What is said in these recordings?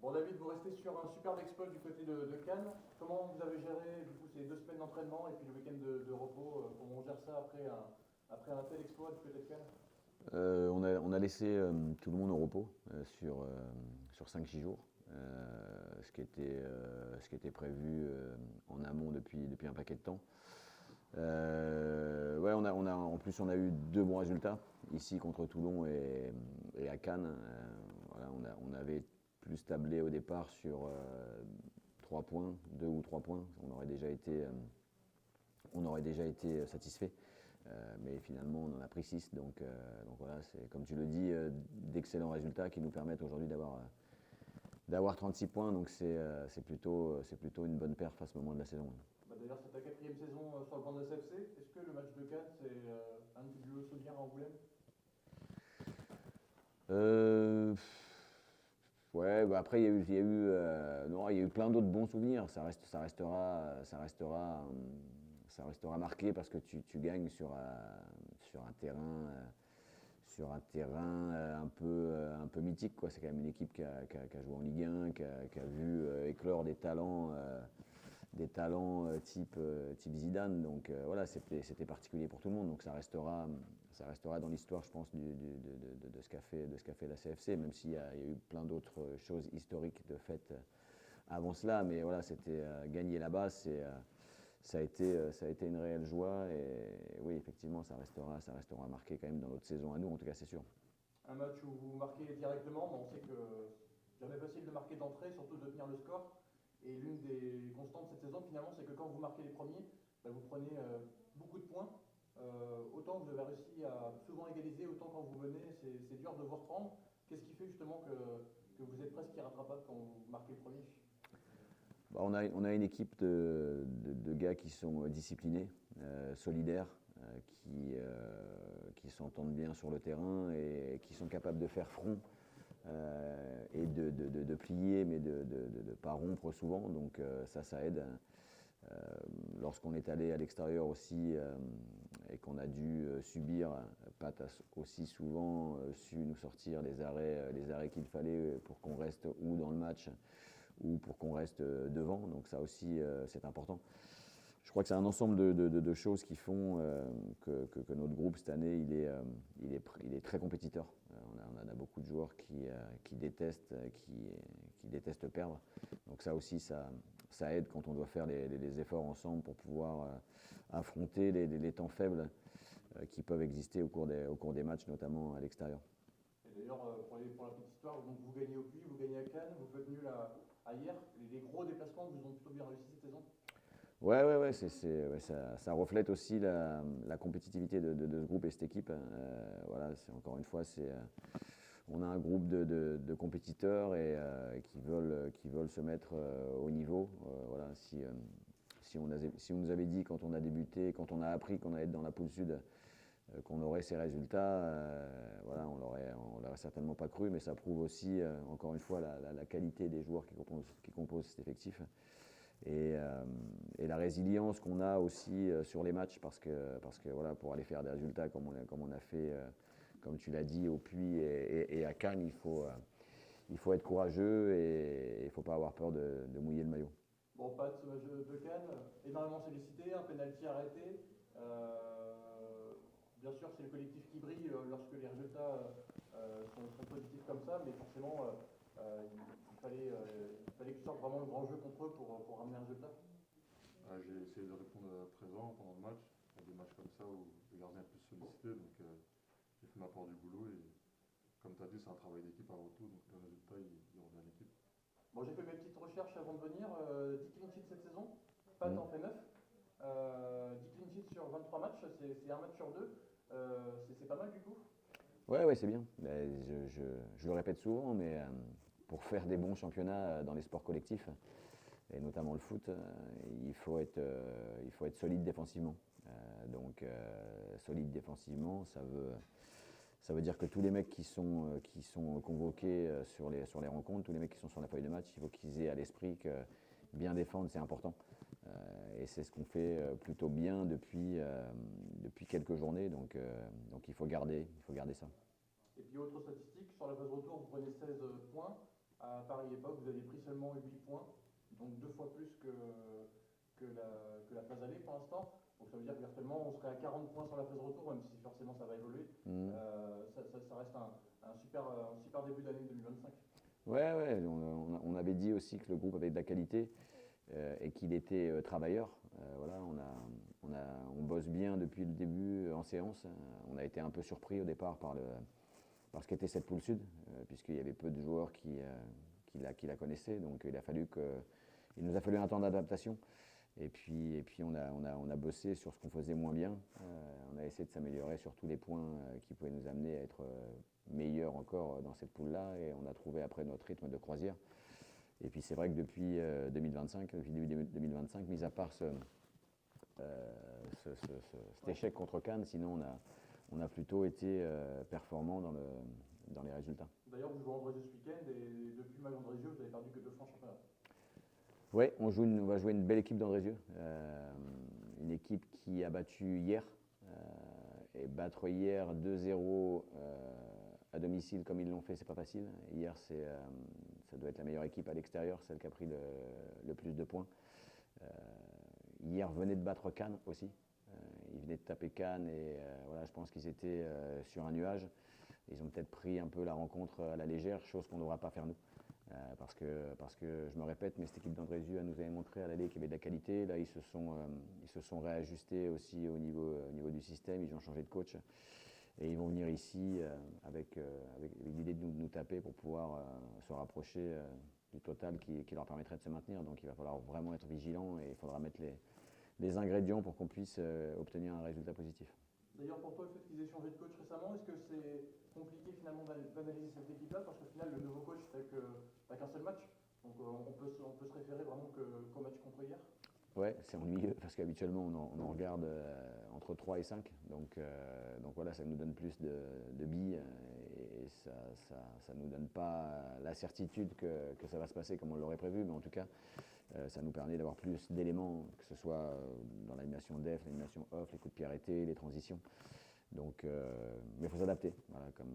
Bon David, vous restez sur un superbe exploit du côté de Cannes. Comment vous avez géré du coup ces 2 semaines d'entraînement et puis le week-end de repos? Comment on gère ça après un tel exploit du côté de Cannes? On a laissé tout le monde au repos sur 5-6 jours, ce qui était prévu en amont depuis un paquet de temps. Ouais, en plus, on a eu deux bons résultats ici contre Toulon et à Cannes. Voilà, on avait plus tablé au départ sur 3 points, 2 ou 3 points. On aurait déjà été satisfait. Mais finalement, on en a pris 6. Donc voilà, c'est comme tu le dis, d'excellents résultats qui nous permettent aujourd'hui d'avoir 36 points. Donc c'est plutôt une bonne perf à ce moment de la saison. Bah, d'ailleurs, c'est ta quatrième saison sur le banc de la CFC. Est-ce que le match de Cannes, c'est un de tes plus beaux souvenirs à Angoulême? Ouais, bah après non, il y a eu plein d'autres bons souvenirs. Ça restera marqué parce que tu gagnes sur un terrain un peu mythique, quoi. C'est quand même une équipe qui a joué en Ligue 1, qui a vu éclore des talents type Zidane. Donc voilà, c'était particulier pour tout le monde. Donc ça restera dans l'histoire, je pense, de ce qu'a fait la CFC, même s'il y a eu plein d'autres choses historiques de fait avant cela. Mais voilà, c'était gagner là-bas, ça a été une réelle joie. Et oui, effectivement, ça restera marqué quand même dans notre saison à nous, en tout cas, c'est sûr. Un match où vous marquez directement, mais on sait que jamais facile de marquer d'entrée, surtout de tenir le score. Et l'une des constantes de cette saison, finalement, c'est que quand vous marquez les premiers, bah, vous prenez beaucoup de points. Autant vous avez réussi à souvent égaliser, autant quand vous menez, c'est dur de vous reprendre. Qu'est-ce qui fait justement que vous êtes presque irrattrapable quand vous marquez le premier? Bah, on a une équipe de gars qui sont disciplinés, solidaires, qui s'entendent bien sur le terrain et qui sont capables de faire front et de plier, mais de ne pas rompre souvent. Donc ça aide. Euh, Lorsqu'on est allé à l'extérieur aussi et qu'on a dû subir, Pat a aussi souvent su nous sortir les arrêts qu'il fallait pour qu'on reste ou dans le match ou pour qu'on reste devant. Donc ça aussi, c'est important. Je crois que c'est un ensemble de choses qui font que notre groupe cette année, il est très compétiteur. On a beaucoup de joueurs qui détestent perdre. Donc ça aussi, ça aide quand on doit faire les efforts ensemble pour pouvoir affronter les temps faibles qui peuvent exister au cours des matchs, notamment à l'extérieur. Et d'ailleurs, pour la petite histoire, donc vous gagnez au Puy, vous gagnez à Cannes, vous faites nul à hier. Les gros déplacements vous ont plutôt bien réussi cette saison? Ouais, ouais, ouais, ouais, ça reflète aussi la compétitivité de ce groupe et cette équipe. Voilà, encore une fois, on a un groupe de compétiteurs et qui veulent se mettre au niveau. Voilà, si on nous avait dit quand on a débuté, quand on a appris qu'on allait être dans la poule sud, qu'on aurait ces résultats, voilà, on l'aurait certainement pas cru, mais ça prouve aussi, encore une fois, la qualité des joueurs qui composent cet effectif. Et la résilience qu'on a aussi sur les matchs, parce que voilà, pour aller faire des résultats comme on a fait, comme tu l'as dit, au Puy et à Cannes, il faut être courageux et il ne faut pas avoir peur de mouiller le maillot. Bon, pas de ce match de Cannes, énormément sollicité, un penalty arrêté. Bien sûr, c'est le collectif qui brille lorsque les résultats sont positifs comme ça, mais forcément, il fallait que tu sortes vraiment le grand jeu contre eux pour ramener un résultat. J'ai essayé de répondre présent pendant le match. Il y a des matchs comme ça où le gardien est plus sollicité, donc j'ai fait ma part du boulot. Et comme tu as dit, c'est un travail d'équipe avant tout, donc le résultat il revient à l'équipe. Bon, j'ai fait mes petites recherches avant de venir. 10 clean sheets cette saison, Pat Mm. en fait 9. 10 clean sheets sur 23 matchs, c'est un match sur deux. C'est pas mal du coup. Ouais, ouais, c'est bien. Mais je le répète souvent, mais pour faire des bons championnats dans les sports collectifs, et notamment le foot, il faut être solide défensivement. Donc solide défensivement, ça veut dire que tous les mecs qui sont convoqués sur les rencontres, tous les mecs qui sont sur la feuille de match, il faut qu'ils aient à l'esprit que bien défendre, c'est important. Et c'est ce qu'on fait plutôt bien depuis quelques journées. Donc il faut garder ça. Et puis autre statistique, sur la phase retour, vous prenez 16 points. à Paris Époque, vous avez pris seulement 8 points, donc 2 fois plus que la phase allée pour l'instant. Donc ça veut dire que virtuellement, on serait à 40 points sur la phase retour, même si forcément ça va évoluer. Ça reste un super début d'année 2025. Ouais, ouais, on avait dit aussi que le groupe avait de la qualité et qu'il était travailleur. Voilà, on bosse bien depuis le début en séance. On a été un peu surpris au départ par ce qu'était cette poule sud, puisqu'il y avait peu de joueurs qui la connaissaient. Donc il nous a fallu un temps d'adaptation. Et puis on a bossé sur ce qu'on faisait moins bien. On a essayé de s'améliorer sur tous les points qui pouvaient nous amener à être meilleurs encore dans cette poule-là. Et on a trouvé après notre rythme de croisière. Et puis c'est vrai que depuis 2025, depuis début 2025, mis à part cet échec contre Cannes, sinon on a plutôt été performant dans les résultats. D'ailleurs, vous jouez Andrézieux ce week-end et depuis le match d'Andrézieux, vous avez perdu que 2 fois en championnat. Oui, on va jouer une belle équipe d'Andrézieux. Une équipe qui a battu hier. Et battre hier 2-0 à domicile comme ils l'ont fait, c'est pas facile. Hier, ça doit être la meilleure équipe à l'extérieur, celle qui a pris le plus de points. Hier venait de battre Cannes aussi. Ils venaient de taper Cannes et voilà, je pense qu'ils étaient sur un nuage. Ils ont peut-être pris un peu la rencontre à la légère, chose qu'on ne devra pas faire nous. Parce que je me répète, mais cette équipe d'Andrézieux nous avait montré à l'aller qu'il y avait de la qualité. Là, ils se sont réajustés aussi au niveau du système. Ils ont changé de coach. Et ils vont venir ici avec l'idée de nous taper pour pouvoir se rapprocher du total qui leur permettrait de se maintenir. Donc il va falloir vraiment être vigilant et il faudra mettre les ingrédients pour qu'on puisse obtenir un résultat positif. D'ailleurs, pour toi, le fait qu'ils aient changé de coach récemment, est-ce que c'est compliqué finalement d'analyser cette équipe-là? Parce qu'au final, le nouveau coach n'a qu'un seul match. Donc on peut se référer vraiment qu'au match contre hier. Ouais, c'est ennuyeux parce qu'habituellement on en regarde entre 3 et 5. Donc voilà, ça nous donne plus de billes et ça nous donne pas la certitude que ça va se passer comme on l'aurait prévu. Mais en tout cas, ça nous permet d'avoir plus d'éléments, que ce soit dans l'animation def, l'animation off, les coups de pied arrêtés, les transitions. Donc, mais il faut s'adapter. Voilà, comme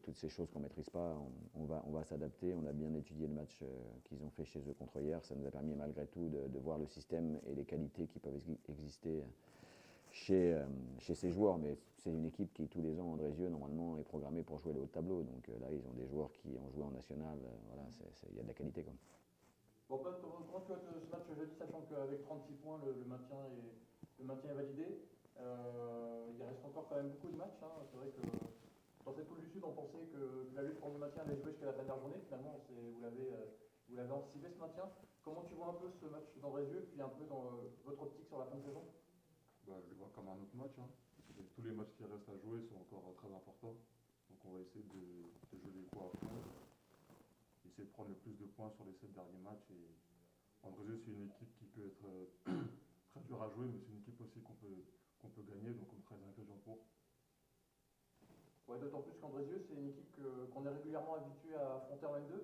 toutes ces choses qu'on ne maîtrise pas, on va s'adapter. On a bien étudié le match qu'ils ont fait chez eux contre hier. Ça nous a permis malgré tout de voir le système et les qualités qui peuvent exister chez ces joueurs. Mais c'est une équipe qui, tous les ans, Andrézieux, normalement, est programmée pour jouer le haut de tableau. Donc là, ils ont des joueurs qui ont joué en national. Voilà, il y a de la qualité, quoi. Bon, comment tu vois ce match jeudi, sachant qu'avec 36 points, le maintien est validé. Il reste encore quand même beaucoup de matchs. Hein. C'est vrai que dans cette poule du Sud, on pensait que la lutte pour le maintien allait jouer jusqu'à la dernière journée. Finalement, vous l'avez anticipé ce maintien. Comment tu vois un peu ce match d'Andrézieux, puis un peu dans votre optique sur la fin de saison? Je le vois comme un autre match. Hein. Tous les matchs qui restent à jouer sont encore très importants. Donc on va essayer de jouer les coups à fond. Essayer de prendre le plus de points sur les 7 derniers matchs. Et Andrézieux, c'est une équipe qui peut être très dure à jouer, mais c'est une équipe aussi qu'on peut gagner, donc on travaille des ingrédients pour. Ouais, d'autant plus qu'Andrézieux, c'est une équipe qu'on est régulièrement habitué à affronter en N2.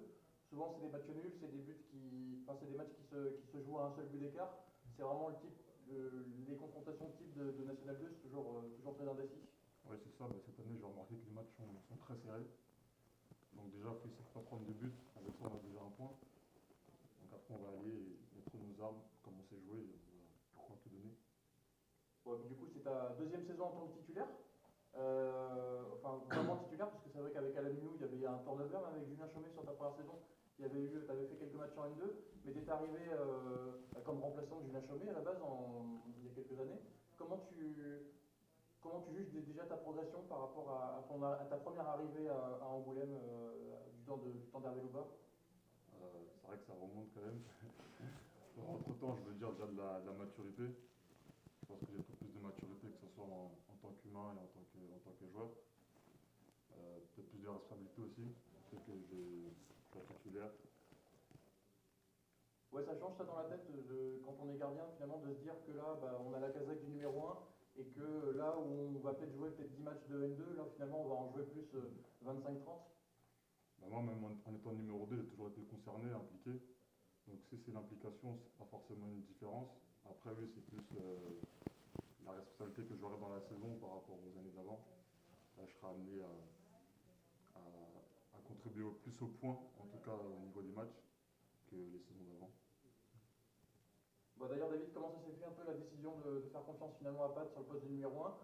Souvent, c'est des matchs nuls, c'est des matchs qui se jouent à un seul but d'écart. C'est vraiment les confrontations type de National 2, c'est toujours très indécis. Oui, c'est ça. Cette année, j'ai remarqué que les matchs sont très serrés. Donc déjà, il faut essayer de ne pas prendre de but. Avec ça, on a déjà un point. Donc après, on va aller mettre nos armes, commencer à jouer et on va pouvoir tout donner. Ouais, du coup, c'est ta deuxième saison en tant que titulaire. Enfin, vraiment titulaire, parce que c'est vrai qu'avec Alan Minou, il y avait un turnover, même avec Julien Chaumet sur ta première saison. Tu avais fait quelques matchs en N2, mais tu étais arrivé comme remplaçant de Julien Chaumet à la base il y a quelques années. Comment tu juges déjà ta progression par rapport à ta première arrivée à Angoulême du temps d'Hervé Louba? C'est vrai que ça remonte quand même. Entre temps, je veux dire déjà de la maturité. Je pense que j'ai un peu plus de maturité, que ce soit en tant qu'humain et en tant que joueur. Peut-être plus de responsabilité aussi. Je sais que je suis titulaire. Ouais, ça change ça dans la tête quand on est gardien, finalement, de se dire que là, on a la casaque du numéro 1 et que là où on va peut-être jouer 10 matchs de N2, là finalement on va en jouer plus 25-30. Moi, même en étant numéro 2, j'ai toujours été concerné, impliqué. Donc si c'est l'implication, c'est pas forcément une différence. Après, oui, c'est plus la responsabilité que j'aurai dans la saison par rapport aux années d'avant. Là, je serai amené à contribuer plus au point, en tout cas cas au niveau des matchs que les saisons d'avant. Bon, d'ailleurs, David, comment ça s'est fait un peu la décision de faire confiance finalement à Pat sur le poste de numéro 1?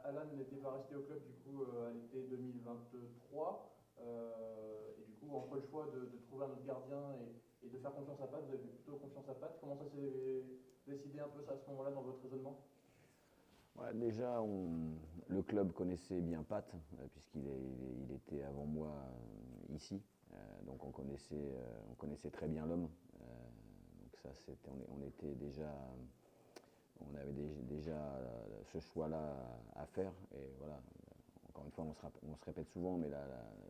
Alan n'était pas resté au club du coup à l'été 2023. Et du coup, entre le choix de trouver un autre gardien et de faire confiance à Pat, vous avez fait plutôt confiance à Pat. Comment ça s'est décidé un peu ça à ce moment-là dans votre raisonnement? Ouais, déjà, le club connaissait bien Pat, puisqu'il était avant moi ici. Donc on connaissait très bien l'homme. Donc ça, on était déjà, on avait déjà ce choix-là à faire. Et voilà, encore une fois, on se répète souvent, mais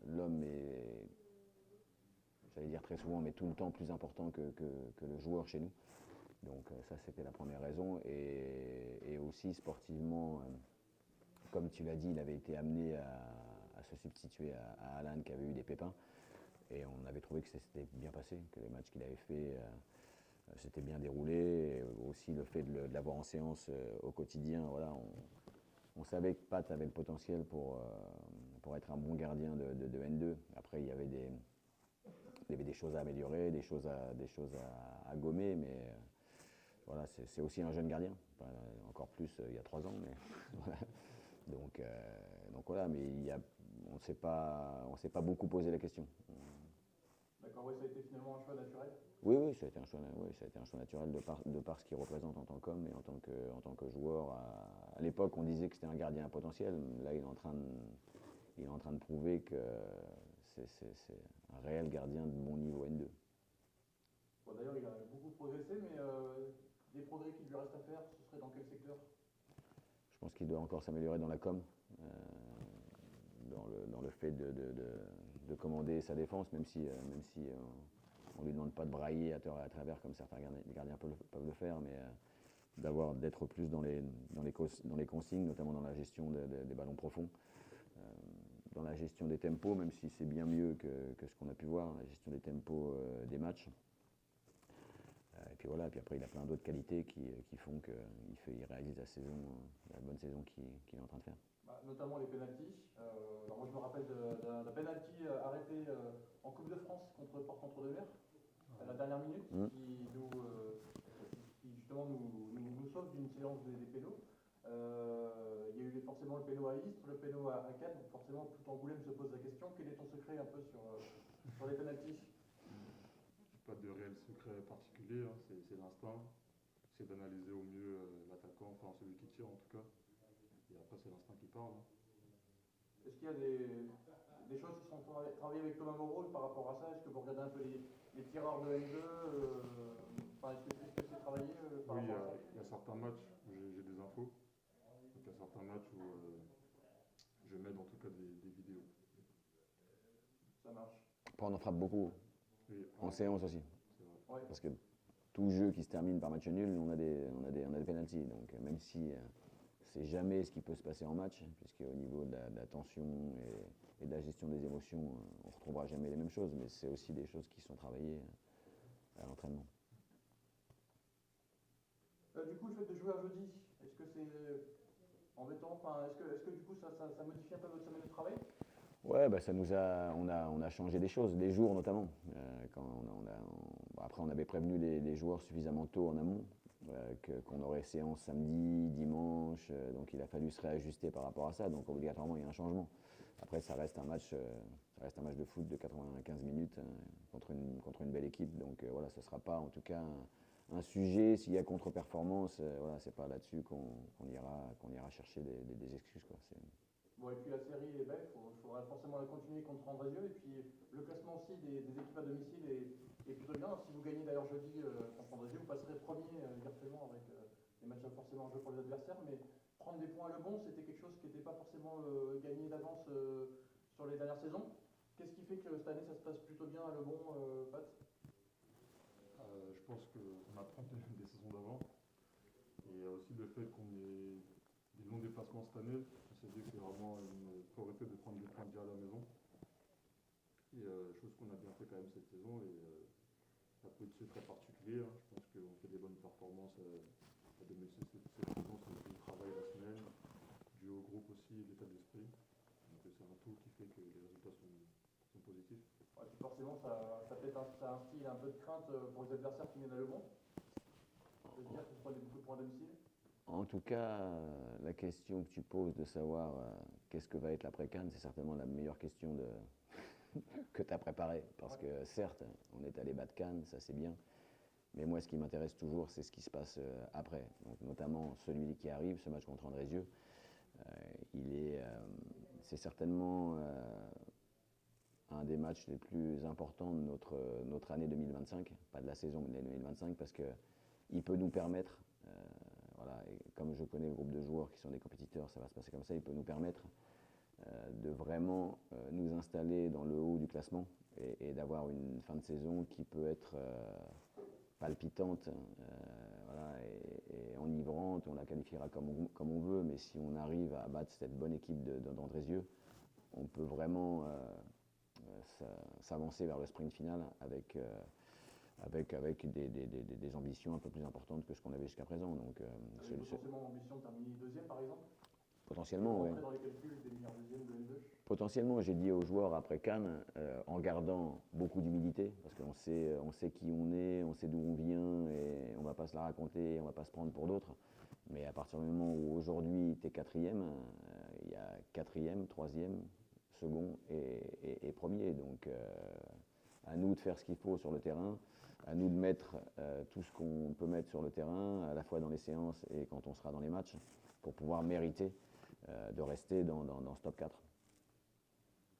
l'homme est, j'allais dire très souvent, mais tout le temps plus important que le joueur chez nous. Donc ça, c'était la première raison. Et aussi sportivement, comme tu l'as dit, il avait été amené à se substituer à Alan qui avait eu des pépins. Et on avait trouvé que c'était bien passé, que les matchs qu'il avait fait s'étaient bien déroulés. Et aussi le fait de l'avoir en séance au quotidien, voilà, on savait que Pat avait le potentiel pour être un bon gardien de N2. Après, il y avait des choses à améliorer, des choses à gommer, mais voilà, c'est aussi un jeune gardien. Enfin, encore plus il y a 3 ans, mais voilà. Donc voilà, mais on ne s'est pas beaucoup posé la question. D'accord, oui, ça a été finalement un choix naturel. Oui, ça a été un choix naturel de par ce qu'il représente en tant qu'homme et en tant que joueur. À l'époque, on disait que c'était un gardien à potentiel. Là, il est en train de prouver que c'est un réel gardien de bon niveau N2. Bon, d'ailleurs, il a beaucoup progressé, mais des progrès qu'il lui reste à faire, ce serait dans quel secteur? Je pense qu'il doit encore s'améliorer dans la com, dans le fait de commander sa défense, même si on ne lui demande pas de brailler à tort et à travers comme certains gardiens peuvent le faire, mais d'être plus dans les consignes, notamment dans la gestion des ballons profonds, dans la gestion des tempos, même si c'est bien mieux que ce qu'on a pu voir, la gestion des tempos des matchs. Et puis voilà, puis après il a plein d'autres qualités qui font qu'il réalise la bonne saison qu'il est en train de faire. Bah, notamment les pénaltys. Alors moi je me rappelle d'un penalty arrêté en Coupe de France contre Port-entre-deux-Mers à la dernière minute, qui justement nous sauve d'une séance des pénaux. Il y a eu forcément le péno à Istres, le péno à Cannes, donc forcément tout Angoulême se pose la question. Quel est ton secret un peu sur les pénaltys? Pas de réel secret particulier, hein, c'est l'instinct. C'est d'analyser au mieux l'attaquant, enfin celui qui tire en tout cas. Et après, c'est l'instinct qui parle. Hein. Est-ce qu'il y a des choses qui sont travaillées avec Thomas Moreau par rapport à ça? Est-ce que vous regardez un peu les tireurs de N2 enfin, est-ce que c'est travaillé par Oui, rapport à ça? il y a certains matchs où j'ai des infos. Donc, il y a certains matchs où je mets en tout cas des vidéos. Ça marche. Après, on en frappe beaucoup, Oui, en séance aussi. C'est vrai. Ouais. Parce que tout jeu qui se termine par match nul, on a des pénaltys. Donc même si c'est jamais ce qui peut se passer en match, puisque au niveau de la tension et de la gestion des émotions, on ne retrouvera jamais les mêmes choses, mais c'est aussi des choses qui sont travaillées à l'entraînement. Du coup, le fait de jouer un jeudi, est-ce que c'est embêtant? Enfin, est-ce que du coup ça modifie un peu votre semaine de travail? Ouais, bah on a changé des choses, des jours notamment. Après, on avait prévenu les joueurs suffisamment tôt en amont qu'on aurait séance samedi, dimanche, donc il a fallu se réajuster par rapport à ça. Donc obligatoirement, il y a un changement. Après, ça reste un match de foot de 95 minutes contre une belle équipe. Donc voilà, ce ne sera pas en tout cas un sujet. S'il y a contre-performance, voilà, c'est pas là-dessus qu'on ira chercher des excuses, quoi. Bon, et puis la série est belle, il faudra forcément la continuer contre Andrézieux. Et puis le classement aussi des équipes à domicile est plutôt bien. Si vous gagnez d'ailleurs jeudi contre Andrézieux, vous passerez premier virtuellement avec les matchs forcément en jeu pour les adversaires. Mais prendre des points à Le Bon, c'était quelque chose qui n'était pas forcément gagné d'avance sur les dernières saisons. Qu'est-ce qui fait que cette année ça se passe plutôt bien à Le Bon, Pat? Je pense qu'on apprend des saisons d'avant. Et il y a aussi le fait qu'on ait des longs déplacements cette année. On s'est dit que c'est vraiment une priorité de prendre des points déjà à la maison. Et chose qu'on a bien fait quand même cette saison. Et un peu de ce très particulier. Hein. Je pense qu'on fait des bonnes performances à domicile cette saison. C'est aussi le travail la semaine, dû au groupe aussi, l'état d'esprit. Donc c'est un tout qui fait que les résultats sont positifs. Ouais, puis forcément, ça ça instille un peu de crainte pour les adversaires qui mènent à Le Bon. De dire que vous prenez beaucoup de points à domicile. En tout cas, la question que tu poses de savoir qu'est-ce que va être l'après-Cannes, c'est certainement la meilleure question que tu as préparée. Parce que certes, on est allé battre Cannes, ça c'est bien. Mais moi, ce qui m'intéresse toujours, c'est ce qui se passe après. Donc, notamment celui qui arrive, ce match contre Andrézieux. C'est certainement un des matchs les plus importants de notre année 2025. Pas de la saison, mais de l'année 2025, parce qu'il peut nous permettre, voilà, et comme je connais le groupe de joueurs qui sont des compétiteurs, ça va se passer comme ça, il peut nous permettre de vraiment nous installer dans le haut du classement et d'avoir une fin de saison qui peut être palpitante, voilà, et enivrante. On la qualifiera comme on veut, mais si on arrive à battre cette bonne équipe d'Andrézieux, on peut vraiment s'avancer vers le sprint final avec des ambitions un peu plus importantes que ce qu'on avait jusqu'à présent. Donc, Avec potentiellement l'ambition de terminer deuxième, par exemple. Potentiellement, oui. Dans les calculs des meilleurs deuxièmes de N2. Potentiellement, j'ai dit aux joueurs après Cannes, en gardant beaucoup d'humilité, parce qu'on sait qui on est, on sait d'où on vient, et on ne va pas se la raconter, on ne va pas se prendre pour d'autres. Mais à partir du moment où aujourd'hui tu es quatrième, il y a quatrième, troisième, second et premier. Donc à nous de faire ce qu'il faut sur le terrain, à nous de mettre tout ce qu'on peut mettre sur le terrain, à la fois dans les séances et quand on sera dans les matchs, pour pouvoir mériter de rester dans ce top 4.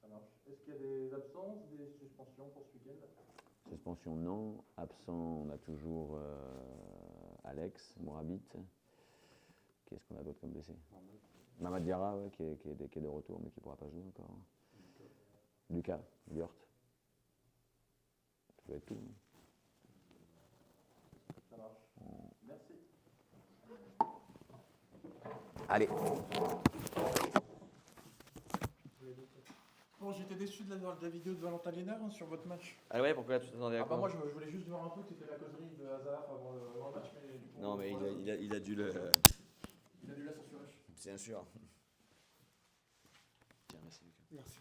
Ça marche. Est-ce qu'il y a des absences, des suspensions pour ce week-end? Suspension, non. Absent, on a toujours Alex Mourabit. Qu'est-ce qu'on a d'autre comme blessé? Mamad Diarra, ouais, qui est de retour, mais qui ne pourra pas jouer encore. Lucas Liort. Ça doit être tout. Ça marche. Merci. Allez. Bon, j'étais déçu de la vidéo de Valentin Lénard sur votre match. Ah ouais, pourquoi tu t'attendais à quoi? Moi, je voulais juste voir un peu, c'était la causerie de Hazard avant le match, mais du coup, Non, mais voilà. il a dû le. Il a dû la censurer. Bien sûr. Tiens, merci Lucas. Merci.